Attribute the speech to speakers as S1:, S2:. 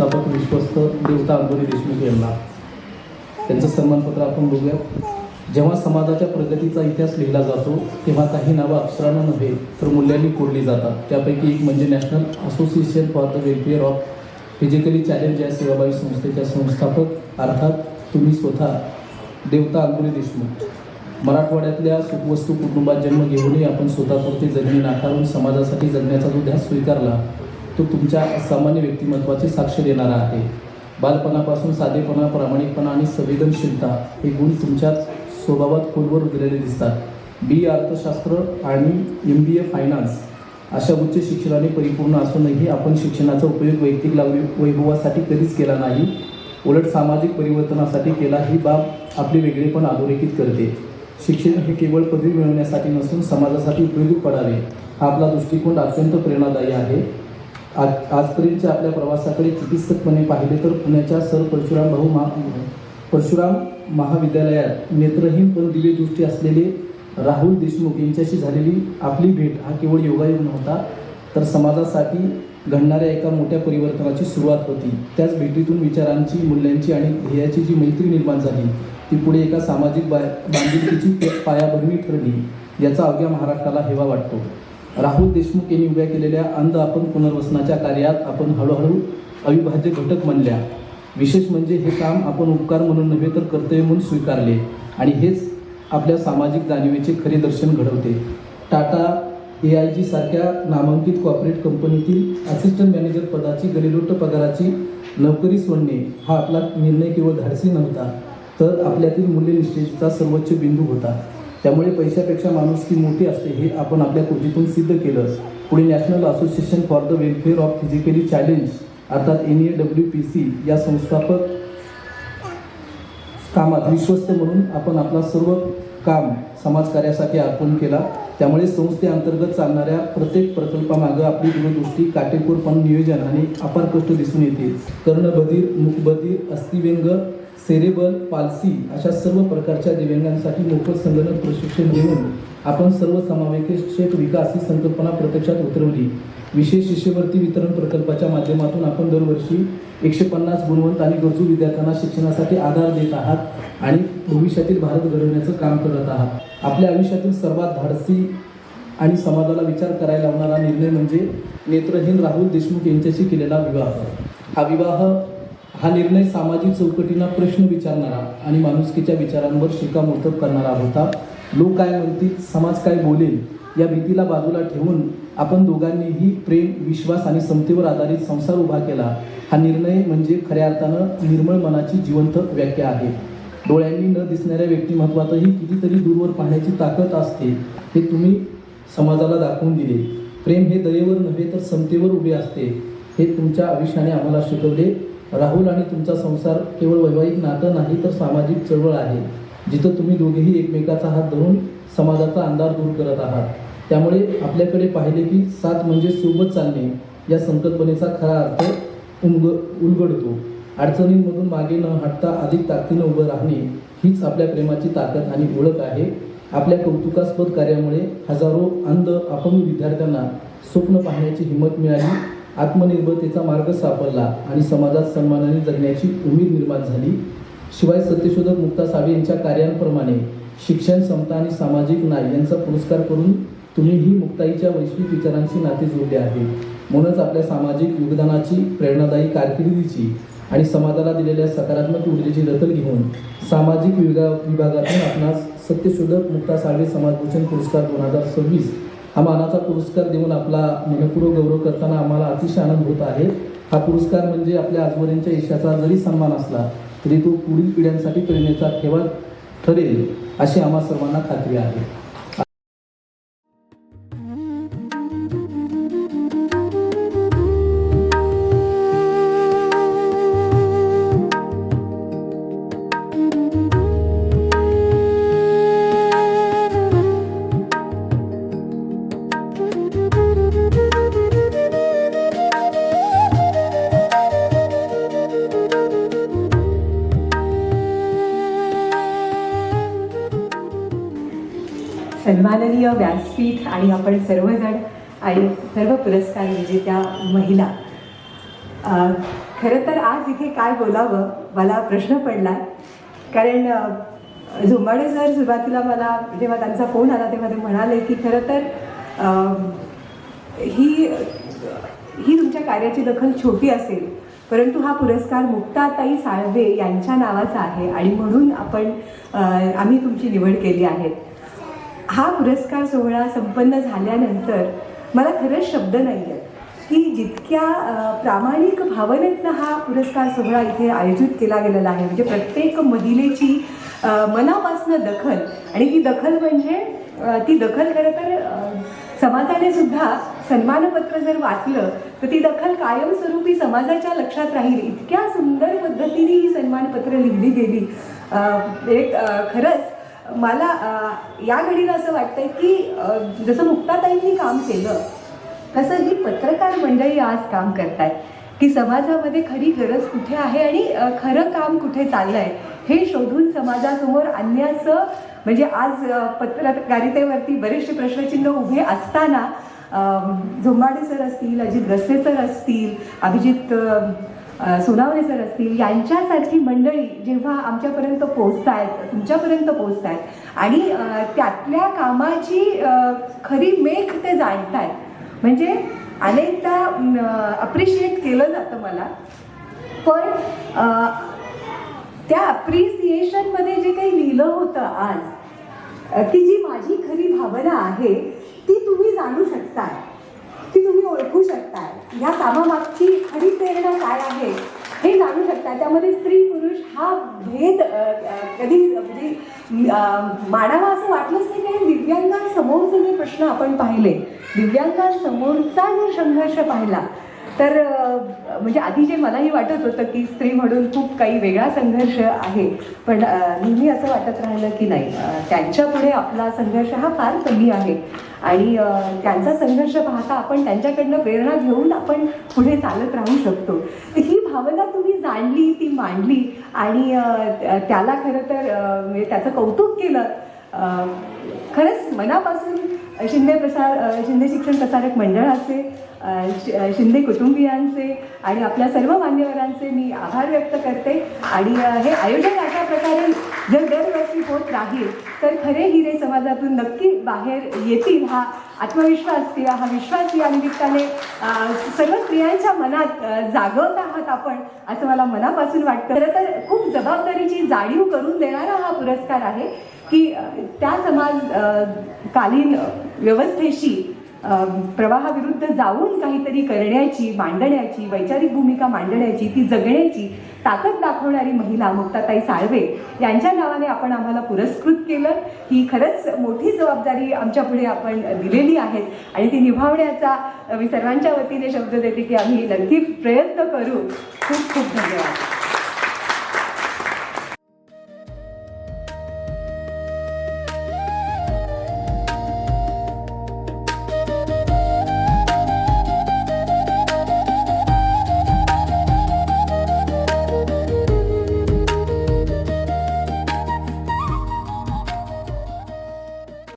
S1: संस्थापक विश्वस्त देवता अंबोली देशमुख यांना त्यांचं सन्मानपत्र आपण बघूया. जेव्हा समाजाच्या प्रगतीचा इतिहास लिहिला जातो तेव्हा काही नावं अक्षरानं नव्हे तर मूल्यांनी कोरली जातात. त्यापैकी एक म्हणजे national association for the welfare of physically challenge या सेवाभावी संस्थेच्या संस्थापक अर्थात तुम्ही स्वतः देवता अंबोली देशमुख. मराठवाड्यातल्या सुखवस्तू कुटुंबात जन्म घेऊनही आपण स्वतःपुरती जगणे नाकारून समाजासाठी जगण्याचा जो ध्यास स्वीकारला तो तुमच्या असामान्य व्यक्तिमत्वाची साक्ष देणारा आहे. बालपणापासून साधेपणा, प्रामाणिकपणा आणि संवेदनशीलता हे गुण तुमच्या स्वभावात खोलवर रुजलेले दिसतात. BA अर्थशास्त्र आणि MBA फायनान्स अशा उच्च शिक्षणाने परिपूर्ण असूनही आपण शिक्षणाचा उपयोग वैयक्तिक वैभवासाठी कधीच केला नाही, उलट सामाजिक परिवर्तनासाठी केला. ही बाब आपले वेगळेपण अधोरेखित करते. शिक्षण हे केवळ पदवी मिळवण्यासाठी नसून समाजासाठी उपयोगी पडावे हा आपला दृष्टिकोन अत्यंत प्रेरणादायी आहे. आजपर्यंतच्या आपल्या प्रवासाकडे चिकित्सकपणे पाहिले तर पुण्याच्या सर परशुराम महाविद्यालयात नेत्रहीन पण दिव्यदृष्टी असलेले राहुल देशमुख यांच्याशी झालेली आपली भेट हा केवळ योगायोग नव्हता तर समाजासाठी घडणाऱ्या एका मोठ्या परिवर्तनाची सुरुवात होती. त्याच भेटीतून विचारांची, मूल्यांची आणि ध्येयाची जी मैत्री निर्माण झाली ती पुढे एका सामाजिक बांधिलकीची पायाभरणी ठरली याचा अवघ्या महाराष्ट्राला हेवा वाटतो. राहुल देशमुख यांनी उभ्या केलेल्या अंध आपण पुनर्वसनाच्या कार्यात आपण हळूहळू अविभाज्य घटक बनल्या. विशेष म्हणजे हे काम आपण उपकार म्हणून नव्हे तर कर्तव्य म्हणून स्वीकारले आणि हेच आपल्या सामाजिक जाणीवेचे खरे दर्शन घडवते. टाटा AIG सारख्या नामांकित कॉर्पोरेट कंपनीतील असिस्टंट मॅनेजर पदाची गलिलोट पगाराची नोकरी सोडणे हा आपला निर्णय केवळ धाडसी नव्हता तर आपल्यातील मूल्यनिष्ठेचा सर्वोच्च बिंदू होता. त्यामुळे पैशापेक्षा माणुसकी मोठी असते हे आपण आपल्या कृतीतून सिद्ध केलं. पुढे national association for the welfare of physically challenge अर्थात NAWPC या संस्थापक कामात विश्वस्त म्हणून आपण आपला सर्व काम समाजकार्यासाठी अर्पण केला. त्यामुळे संस्थेअंतर्गत चालणाऱ्या प्रत्येक प्रकल्पामागं आपली दूरदृष्टी, काटेकोरपण नियोजन आणि अपार कष्ट दिसून येते. कर्णबधीर, मुखबधीर, अस्थिव्यंग, सेरेबल पाल्सी अशा सर्व प्रकारच्या दिव्यांगांसाठी मोफत संगणक प्रशिक्षण देऊन आपण सर्वसमावेशक विकास ही संकल्पना प्रत्यक्षात उतरवली. विशेष शिष्यवृत्ती वितरण प्रकल्पाच्या माध्यमातून आपण दरवर्षी 150 गुणवंत आणि गरजू विद्यार्थ्यांना शिक्षणासाठी आधार देत आहात आणि भविष्यातील भारत घडवण्याचं काम करत आहात. आपल्या आयुष्यातील सर्वात धाडसी आणि समाजाला विचार करायला लावणारा निर्णय म्हणजे नेत्रहीन राहुल देशमुख यांच्याशी केलेला विवाह. हा निर्णय सामाजिक चौकटींना प्रश्न विचारणारा आणि माणुसकीच्या विचारांवर शिक्कामोर्तब करणारा होता. लोक काय म्हणतील, समाज काय बोलेल या भीतीला बाजूला ठेवून आपण दोघांनीही प्रेम, विश्वास आणि समतेवर आधारित संसार उभा केला. हा निर्णय म्हणजे खऱ्या अर्थानं निर्मळ मनाची जिवंत व्याख्या आहे. डोळ्यांनी न दिसणाऱ्या व्यक्तिमत्वातही कितीतरी दूरवर पाहण्याची ताकद असते हे तुम्ही समाजाला दाखवून दिले. प्रेम हे दयेवर नव्हे तर समतेवर उभे असते हे तुमच्या आयुष्याने आम्हाला शिकवले. राहुल आणि तुमचा संसार केवळ वैवाहिक नातं नाही तर सामाजिक चळवळ आहे जिथं तुम्ही दोघेही एकमेकाचा हात धरून समाजाचा अंधार दूर करत आहात. त्यामुळे आपल्याकडे पाहिले की साथ म्हणजे सोबत चालणे या संकल्पनेचा खरा अर्थ उलगडतो. अडचणींमधून मागे न हटता अधिक ताकदीनं उभं राहणे हीच आपल्या प्रेमाची ताकद आणि ओळख आहे. आपल्या कौतुकास्पद कार्यामुळे हजारो अंध अपंग विद्यार्थ्यांना स्वप्न पाहण्याची हिंमत मिळाली, आत्मनिर्भरतेचा मार्ग सापडला आणि समाजात सन्मानाने जगण्याची उमेद निर्माण झाली. शिवाय सत्यशोधक मुक्ता सावे यांच्या कार्यांप्रमाणे शिक्षण, समता आणि सामाजिक न्याय यांचा पुरस्कार करून तुम्हीही मुक्ताईच्या वैश्विक विचारांशी नाते जोडले आहे. म्हणूनच आपल्या सामाजिक योगदानाची, प्रेरणादायी कारकिर्दीची आणि समाजाला दिलेल्या सकारात्मक ऊर्जेची दखल घेऊन सामाजिक विभागातून आपणास सत्यशोधक मुक्ता सावे समाजभूषण पुरस्कार 2026 हा मानाचा पुरस्कार देऊन आपला मनपूर्वक गौरव करताना आम्हाला अतिशय आनंद होत आहे. हा पुरस्कार म्हणजे आपल्या आजवरच्या यशाचा जरी सन्मान असला तरी तो पुढील पिढ्यांसाठी प्रेरणेचा ठेवा ठरेल अशी आम्हा सर्वांना खात्री आहे.
S2: सन्माननीय व्यासपीठ आणि आपण सर्वजण आणि सर्व पुरस्कार विजेत्या महिला, खरं तर आज इथे काय बोलावं मला प्रश्न पडला. कारण झोंबाडे सर सुरुवातीला मला जेव्हा त्यांचा फोन आला तेव्हा ते म्हणाले की खरं तर ही तुमच्या कार्याची दखल छोटी असेल, परंतु हा पुरस्कार मुक्ताताई साळवे यांच्या नावाचा आहे आणि म्हणून आम्ही तुमची निवड केली आहे. हा पुरस्कार सोहळा संपन्न झाल्यानंतर मला खरंच शब्द नाही आहेत की जितक्या प्रामाणिक भावनेतनं हा पुरस्कार सोहळा इथे आयोजित केला गेलेला आहे. म्हणजे प्रत्येक महिलेची मनापासून दखल, आणि ती दखल म्हणजे ती दखल खरं तर समाजाने सुद्धा सन्मानपत्र जर वाचलं तर ती दखल कायमस्वरूपी समाजाच्या लक्षात राहील. इतक्या सुंदर पद्धतीने ही सन्मानपत्र लिहिली गेली. एक खरंच मला या घडीला असं वाटतंय की जसं मुक्ताताईंनी काम केलं तसं ही पत्रकार मंडळी आज काम करतायत की समाजामध्ये खरी गरज कुठे आहे आणि खरं काम कुठे चाललं आहे हे शोधून समाजासमोर आणण्याचं. म्हणजे आज पत्रकारितेवरती बरेचसे प्रश्नचिन्ह उभे असताना झोंबाडे सर असतील, अजित गस्ते सर असतील, अभिजित सोनावणे सर असतील, यांच्यासारखी मंडळी जेव्हा आमच्यापर्यंत पोहोचतायत, तुमच्यापर्यंत पोहोचतायत आणि त्यातल्या कामाची खरी मेख ते जाणतायत, म्हणजे अनेकदा अप्रिशिएट केलं जातं मला. पण त्या अप्रिसिएशनमध्ये जे काही लिहिलं होतं आज, की जी माझी खरी भावना आहे ती तुम्ही जाणू शकताय, ती तुम्ही ओळखू शकताय, ह्या कामामागची खरी प्रेरणा काय आहे हे जाणू शकताय. त्यामध्ये स्त्री पुरुष हा भेद कधी म्हणजे मांडावा असं वाटलंच नाही. कारण दिव्यांगांसमोरचे जे प्रश्न आपण पाहिले, दिव्यांगांसमोरचा जर संघर्ष पाहिला तर म्हणजे आधी जे मलाही वाटत होतं की स्त्री म्हणून खूप काही वेगळा संघर्ष आहे, पण नेहमी असं वाटत राहिलं की नाही, त्यांच्यापुढे आपला संघर्ष हा फार कमी आहे आणि त्यांचा संघर्ष पाहता आपण त्यांच्याकडनं प्रेरणा घेऊन आपण पुढे चालत राहू शकतो. तर ही भावना तुम्ही जाणली, ती मांडली आणि त्याला खरं तर म्हणजे त्याचं कौतुक केलं. खरंच मनापासून शिंदे शिक्षण प्रसारक मंडळाचे, शिंदे कुटुंबियांचे आणि आपल्या सर्व मान्यवरांचे मी आभार व्यक्त करते. आणि हे आयोजन अशा प्रकारे जर दरवर्षी होत राहील तर खरे हिरे समाजातून नक्की बाहेर येतील हा आत्मविश्वास किंवा हा विश्वास या निमित्ताने सर्व स्त्रियांच्या मनात जागवत आहात आपण, असं मला मनापासून वाटतं. खरं तर खूप जबाबदारीची जाणीव करून देणारा हा पुरस्कार आहे की त्या समाजकालीन व्यवस्थेशी प्रवाहाविरुद्ध जाऊन काहीतरी करण्याची, मांडण्याची, वैचारिक भूमिका मांडण्याची, ती जगण्याची ताकद दाखवणारी महिला मुक्ताताई साळवे यांच्या नावाने आपण आम्हाला पुरस्कृत केलं. ही खरंच मोठी जबाबदारी आमच्या पुढे आपण दिलेली आहे आणि ती निभावण्याचा मी सर्वांच्या वतीने शब्द देते की आम्ही नक्की प्रयत्न करू. खूप खूप धन्यवाद.